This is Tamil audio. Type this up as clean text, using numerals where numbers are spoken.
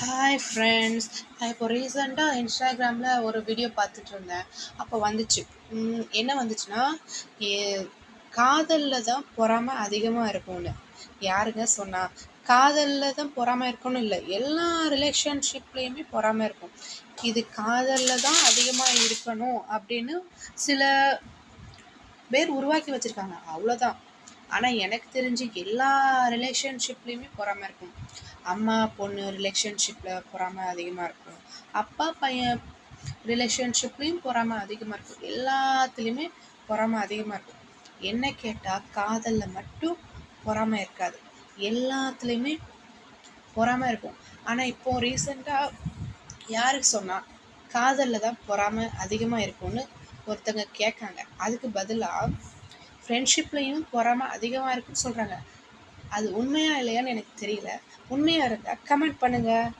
Hi friends. நான் இப்போ ரீசெண்டாக இன்ஸ்டாகிராமில் ஒரு வீடியோ பார்த்துட்டு இருந்தேன். அப்போ வந்துச்சு. என்ன வந்துச்சுன்னா, ஏ காதலில் தான் பொறாமை அதிகமாக இருக்கும்னு. யாருங்க சொன்னா? காதலில் தான் பொறாமை இருக்கும்னு இல்லை, எல்லா ரிலேஷன்ஷிப்லேயுமே பொறாமை இருக்கும். இது காதலில் தான் அதிகமாக இருக்கணும் அப்படின்னு சில பேர் உருவாக்கி வச்சுருக்காங்க, அவ்வளோதான். ஆனால் எனக்கு தெரிஞ்சு எல்லா ரிலேஷன்ஷிப்லேயுமே பொறாமை இருக்கும். அம்மா பொண்ணு ரிலேஷன்ஷிப்பில் பொறாமை அதிகமாக இருக்கும். அப்பா பையன் ரிலேஷன்ஷிப்லேயும் பொறாமை அதிகமாக இருக்கும். எல்லாத்துலேயுமே பொறாமை அதிகமாக இருக்கும். என்ன கேட்டால் காதலில் மட்டும் பொறாமை இருக்காது, எல்லாத்துலேயுமே பொறாமை இருக்கும். ஆனால் இப்போது ரீசெண்டாக யாருக்கு சொன்னால் காதலில் தான் பொறாமை அதிகமாக இருக்கும்னு ஒருத்தங்க கேட்காங்க. அதுக்கு பதிலாக ஃப்ரெண்ட்ஷிப்லேயும் பொறாமை அதிகமாக இருக்குன்னு சொல்கிறாங்க. அது உண்மையா இல்லையான்னு எனக்கு தெரியல. உண்மையாக இருந்தால் கமெண்ட் பண்ணுங்கள்.